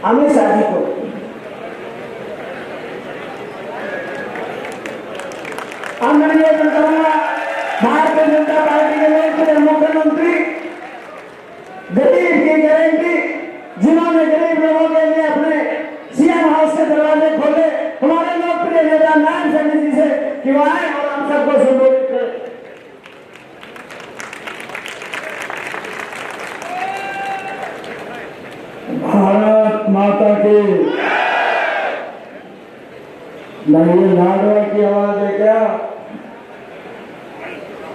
अमित शाह जी को। आदरणीय भारतीय जनता पार्टी के नेतृत्व मुख्यमंत्री गरीब की गारंटी, जिन्होंने गरीब लोगों के लिए अपने सीएम हाउस के दरवाजे खोले, हमारे लोकप्रिय नेता नारायण साहनी जी से कि वो आए और हम सबको संबोधित करें। भारत माता की नहीं, लाडवा की आवाज है क्या?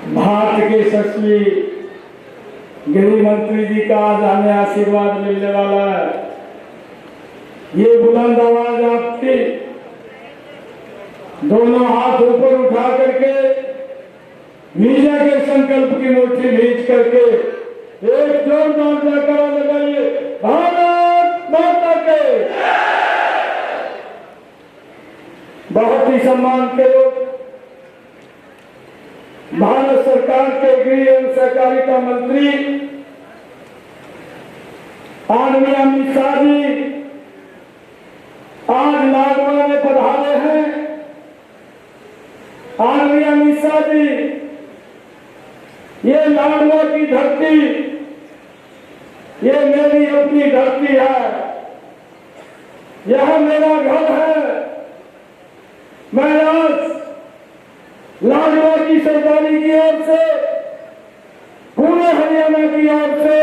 भारत के यशस्वी गृह मंत्री जी का आज हमें आशीर्वाद मिलने वाला है। ये बुलंद आवाज आपकी, दोनों हाथ ऊपर उठा करके मीडिया के संकल्प की मुट्ठी भींच करके एक जोरदार जयकारा लगाइए, भारत माता के। बहुत ही सम्मान के लोग भारत सरकार के गृह एवं सहकारिता मंत्री आदरणीय अमित शाह जी आज लाडवा में पधारे हैं। आदरणीय अमित शाह जी, ये लाडवा की धरती, ये मेरी अपनी धरती है, यह मेरा घर है। मैं आज लाडवा की सरदारी की ओर से, पूरे हरियाणा की ओर से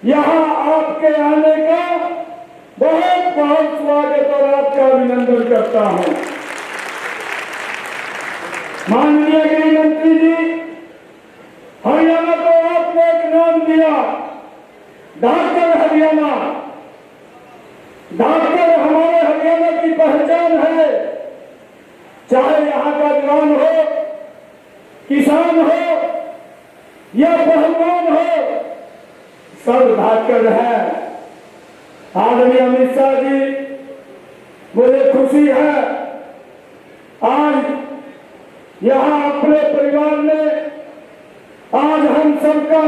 यहां आपके आने का बहुत बहुत स्वागत और आपका अभिनंदन करता हूं। माननीय गृह मंत्री जी, हरियाणा को आपने एक नाम दिया, डाकघर हरियाणा। डाकघर हमारे हरियाणा की पहचान है। चाहे यहाँ का जवान हो, किसान हो या पहलवान हो, सब डाकघर है। आदरणीय अमित शाह जी, मुझे खुशी है आज यहाँ अपने परिवार में आज हम सबका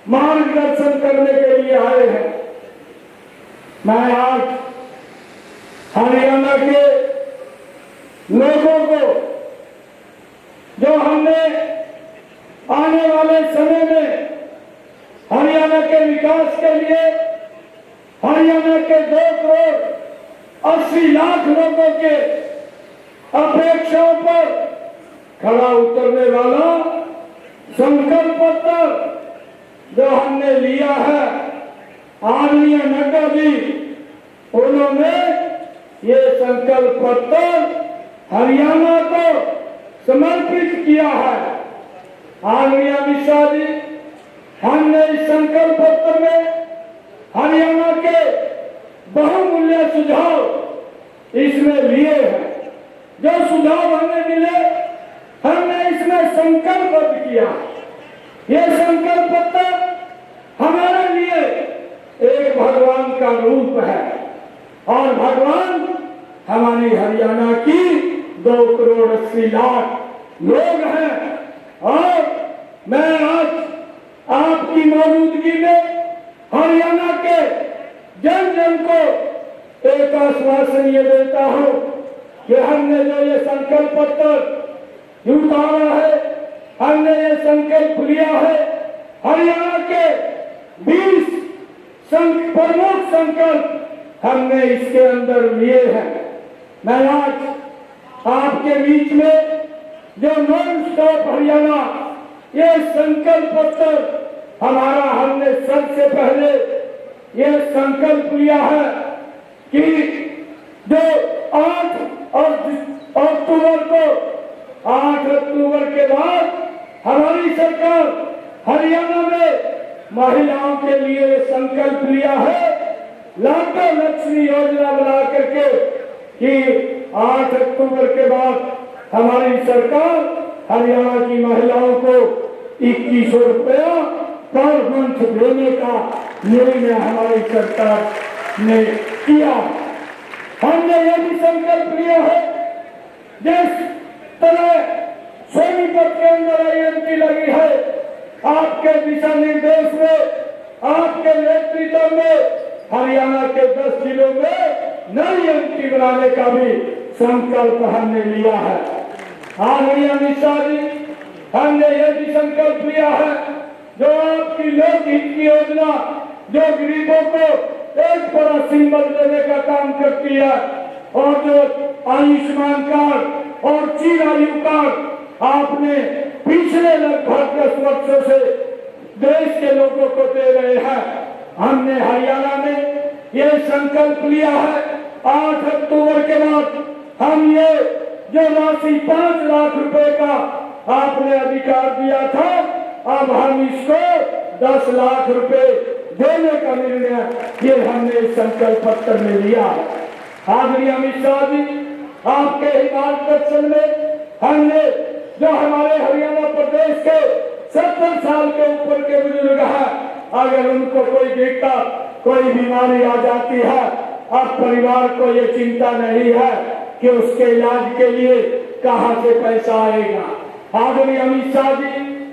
मार्गदर्शन करने के लिए आए हैं। मैं आज हरियाणा के लोगों को, जो हमने आने वाले समय में हरियाणा के विकास के लिए हरियाणा के 2,80,00,000 लोगों के अपेक्षाओं पर खड़ा उतरने वाला संकल्प पत्र जो हमने लिया है, आदरणीय नड्डा जी उन्होंने ये संकल्प पत्र हरियाणा को समर्पित किया है। आदरणीय अमित शाह जी, हमने इस संकल्प पत्र में हरियाणा के बहुमूल्य सुझाव इसमें लिए हैं। जो सुझाव हमें मिले, हमने इसमें संकल्प किया। ये संकल्प पत्र हमारे लिए एक भगवान का रूप है और भगवान हमारी हरियाणा की 2,80,00,000 लोग हैं। और मैं आज आपकी मौजूदगी में हरियाणा के जन जन को एक आश्वासन ये देता हूं कि हमने जो ये संकल्प पत्र उतारा है, हमने ये संकल्प लिया है, हरियाणा के 20 प्रमुख संकल्प हमने इसके अंदर लिए हैं। मैं आज आपके बीच में जो नॉन स्टॉप हरियाणा ये संकल्प पत्र हमारा, हमने सबसे पहले ये संकल्प लिया है कि जो 8 अक्टूबर को 8 अक्टूबर के बाद हमारी सरकार हरियाणा में महिलाओं के लिए संकल्प लिया है, लाडो लक्ष्मी योजना बना करके कि 8 अक्टूबर के बाद हमारी सरकार हरियाणा की महिलाओं को 2100 रुपया पर मंथ देने का निर्णय हमारी सरकार ने किया। हमने यह भी संकल्प लिया है, जिस तरह सोनीपत के अंदर IMT लगी है, आपके दिशा निर्देश में, आपके नेतृत्व में हरियाणा के 10 जिलों में नई एमपी बनाने का भी संकल्प हमने लिया है। आदरणीय अमित शाह जी, हमने यह भी संकल्प लिया है जो आपकी लोकहित की योजना जो गरीबों को एक बड़ा सिंबल देने का काम करती है, और जो आयुष्मान कार्ड और चिरायु कार्ड आपने पिछले लगभग 10 वर्षों से देश के लोगों को दे रहे हैं, हमने हरियाणा में ये संकल्प लिया है 8 अक्टूबर के बाद हम ये जो राशि 5 लाख रुपए का आपने अधिकार दिया था, अब हम इसको 10 लाख रुपए देने का निर्णय ये हमने इस संकल्प पत्र में लिया है। आदरणीय अमित शाह जी, आपके ही मार्गदर्शन में हमने जो हमारे हरियाणा प्रदेश के 70 साल के ऊपर के बुजुर्ग हैं, अगर उनको कोई दिक्कत कोई बीमारी आ जाती है, अब परिवार को ये चिंता नहीं है कि उसके इलाज के लिए कहां से पैसा आएगा। आदरणीय अमित शाह जी,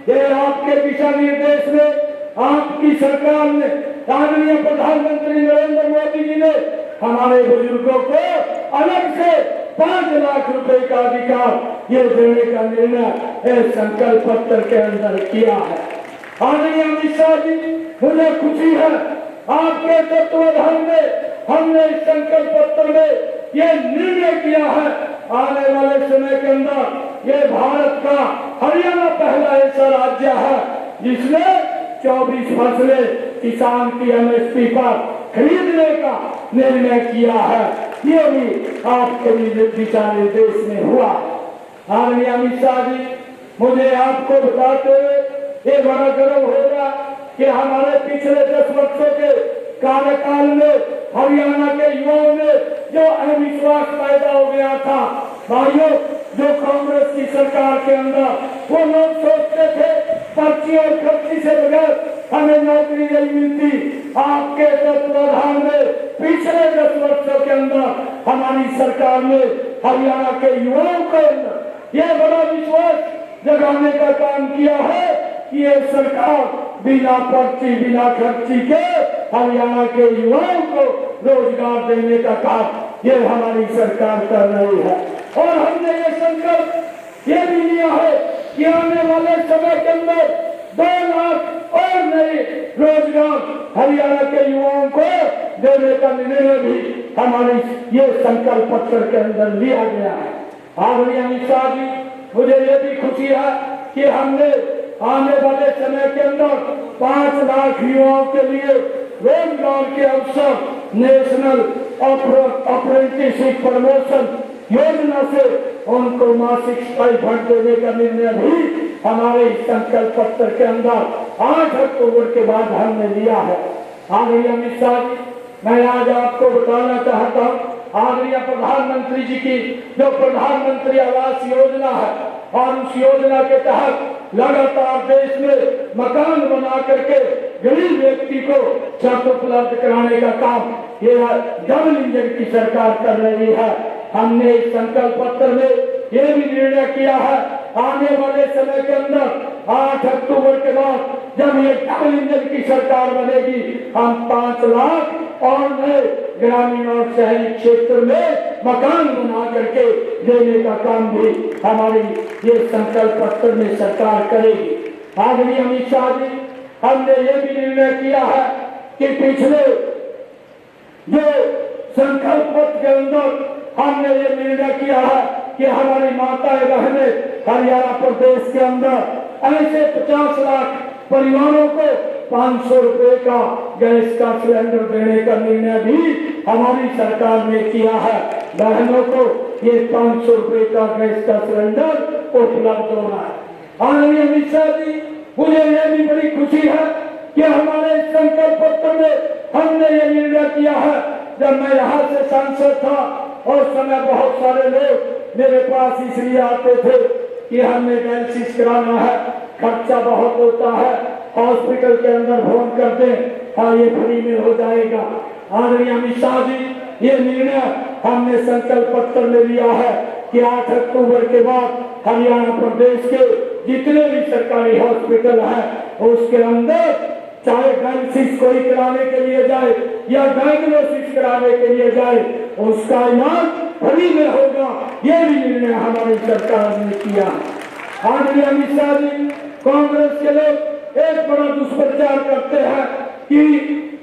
ये आपके दिशा निर्देश में आपकी सरकार ने, आदरणीय प्रधानमंत्री नरेंद्र मोदी जी ने हमारे बुजुर्गों को अलग से 5 लाख रुपए का अधिकार ये देने का निर्णय इस संकल्प पत्र के अंदर किया है। आदरणीय अमित शाह जी, मुझे खुशी है आपके तत्वाधान में हमने इस संकल्प पत्र में ये निर्णय किया है, आने वाले समय के अंदर ये भारत का हरियाणा पहला ऐसा राज्य है जिसने 24 फसलें किसान की एमएसपी पर खरीदने का निर्णय किया है। ये भी आपके दिशा निर्देश में हुआ। आदरणीय अमित शाह जी, मुझे आपको बताते हुए ये बड़ा गर्व होगा कि हमारे पिछले 10 वर्षों के कार्यकाल में हरियाणा के युवाओं में जो अविश्वास पैदा हो गया था, भाइयों, जो कांग्रेस की सरकार के अंदर वो लोग सोचते थे पर्ची और खर्ची से बगैर हमें नौकरी नहीं मिलती, आपके तत्वाधान में पिछले 10 वर्षों के अंदर हमारी सरकार ने हरियाणा के युवाओं के अंदर यह बड़ा विश्वास जगाने का काम किया है कि ये सरकार बिना पर्ची बिना खर्ची के हरियाणा के युवाओं को रोजगार देने का काम ये हमारी सरकार कर रही है। और हमने ये संकल्प ये भी लिया है कि आने वाले समय के अंदर 2 लाख और नए रोजगार हरियाणा के युवाओं को देने का निर्णय भी हमारी ये संकल्प पत्र के अंदर लिया गया है। आदरणीय अमित शाह जी, मुझे ये भी खुशी है कि हमने आने वाले समय के अंदर 5 लाख युवाओं के लिए रोजगार के अवसर नेशनल अप्रेंटिसशिप प्रमोशन योजना से उनको मासिक स्टाइपेंड देने का निर्णय भी हमारे इस संकल्प पत्र के अंदर 8 अक्टूबर के बाद हमने लिया है। आदरणीय अमित शाह जी, मैं आज आपको बताना चाहता हूँ, आदरणीय प्रधानमंत्री जी की जो प्रधानमंत्री आवास योजना है और उस योजना के तहत लगातार देश में मकान बना करके गरीब व्यक्ति को छत उपलब्ध कराने का काम ये डबल इंजन की सरकार कर रही है। हमने इस संकल्प पत्र में ये भी निर्णय किया है, आने वाले समय के अंदर 8 अक्टूबर के बाद जब ये डबल इंजन की सरकार बनेगी, हम 5 लाख और नए ग्रामीण और शहरी क्षेत्र में मकान बना करके देने का काम भी हमारी ये संकल्प पत्र में सरकार करेगी। आदरणीय अमित शाह जी, हमने ये भी निर्णय किया है कि पिछले जो संकल्प पत्र के अंदर हमने ये निर्णय किया है कि हमारी माताएं बहनें हरियाणा प्रदेश के अंदर ऐसे 50 लाख परिवारों को 500 रुपए का गैस का सिलेंडर देने का निर्णय भी हमारी सरकार ने किया है। बहनों को ये 500 रुपए का गैस का सिलेंडर उपलब्ध होना है। आदरणीय अमित शाह जी, मुझे यह भी बड़ी खुशी है कि हमारे संकल्प पत्र में हमने ये निर्णय किया है। जब मैं यहाँ से सांसद था और समय बहुत सारे लोग मेरे पास इसलिए आते थे कि हमें डायलिसिस कराना है, खर्चा बहुत होता है, हॉस्पिटल के अंदर फोन करते हाँ ये फ्री में हो जाएगा। आदरणीय अमित शाह जी, ये निर्णय हमने संकल्प पत्र में लिया है कि 8 अक्टूबर के बाद हरियाणा प्रदेश के जितने भी सरकारी हॉस्पिटल हैं उसके अंदर चाहे डायलिसिस कोई कराने के लिए जाए या डायग्नोसिस कराने के लिए जाए उसका इलाज फ्री में होगा, ये भी निर्णय हमारी सरकार ने किया। आदरणीय अमित शाह जी, कांग्रेस के लोग एक बड़ा दुष्प्रचार करते हैं कि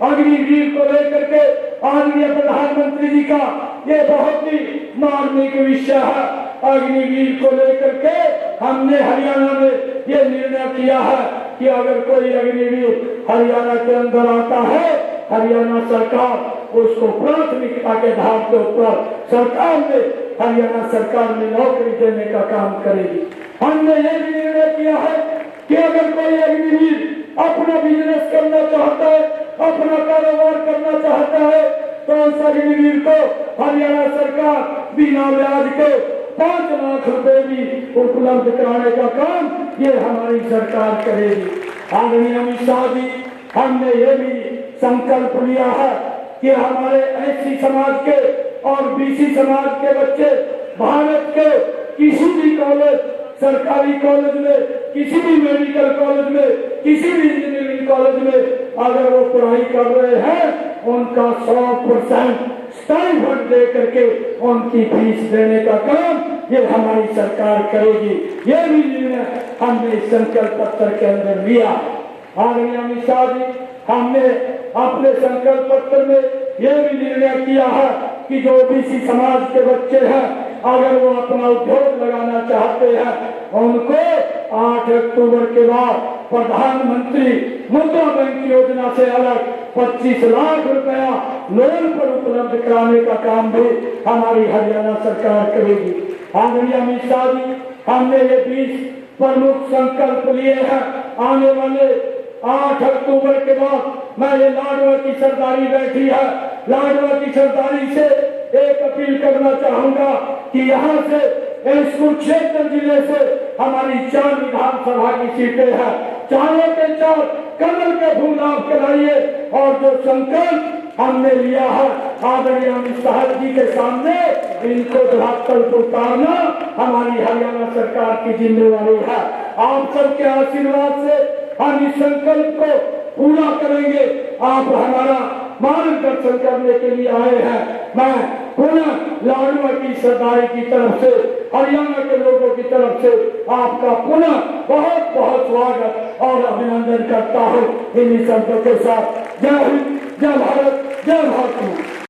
अग्निवीर को लेकर के आदरणीय प्रधानमंत्री जी का ये बहुत ही मार्मिक विषय है। अग्निवीर को लेकर के हमने हरियाणा में ये निर्णय किया है कि अगर कोई अग्निवीर हरियाणा के अंदर आता है, हरियाणा सरकार उसको प्राथमिकता के आधार के ऊपर सरकार में हरियाणा सरकार में नौकरी देने का काम करेगी। हमने ये भी निर्णय किया है कि अगर कोई अग्निवीर अपना बिजनेस करना चाहता है, अपना कारोबार करना चाहता है, तो उस अग्निवीर को हरियाणा सरकार बिना ब्याज के 5 लाख रुपए भी उपलब्ध कराने का काम ये हमारी सरकार करेगी। आदरणीय अमित शाह जी, हमने ये भी संकल्प लिया है कि हमारे एससी समाज के और बीसी समाज के बच्चे भारत के किसी भी कॉलेज, सरकारी कॉलेज में, किसी भी मेडिकल कॉलेज में, किसी भी इंजीनियरिंग कॉलेज में अगर वो पढ़ाई कर रहे हैं, उनका 100% स्टाइपेंड दे करके उनकी फीस देने का काम ये हमारी सरकार करेगी। ये भी निर्णय हमने इस संकल्प पत्र के अंदर लिया। आदरणीय अमित शाह जी, हमने अपने संकल्प पत्र में यह भी निर्णय किया है कि जो ओबीसी समाज के बच्चे हैं, अगर वो अपना उद्योग लगाना चाहते हैं, उनको 8 अक्टूबर के बाद प्रधानमंत्री मुद्रा बैंक योजना से अलग 25 लाख रुपया लोन पर उपलब्ध कराने का काम भी हमारी हरियाणा सरकार करेगी। आदरणीय अमित शाह जी, हमने ये 20 प्रमुख संकल्प लिए हैं। आने वाले 8 अक्टूबर के बाद मैं ये लाडवा की सरदारी बैठी है, लाडवा की सरदारी से एक अपील करना चाहूंगा कि यहाँ से इस कुरुक्षेत्र जिले से हमारी 4 विधानसभा की सीटें हैं, चारों के 4 कमल के फूल आप कराइए। और जो संकल्प हमने लिया है आदरणीय अमित शाह जी के सामने, इनको धरातल पर उतारना हमारी हरियाणा सरकार की जिम्मेवारी है। आप सबके आशीर्वाद से हम इस संकल्प को पूरा करेंगे। आप हमारा मार्गदर्शन करने के लिए आए हैं। मैं पुनः लाडवा की सरदारी की तरफ से, हरियाणा के लोगों की तरफ से आपका पुनः बहुत बहुत स्वागत और अभिनंदन करता हूँ। इन्हीं शब्दों के साथ जय हिंद, जय भारत, जय भारत।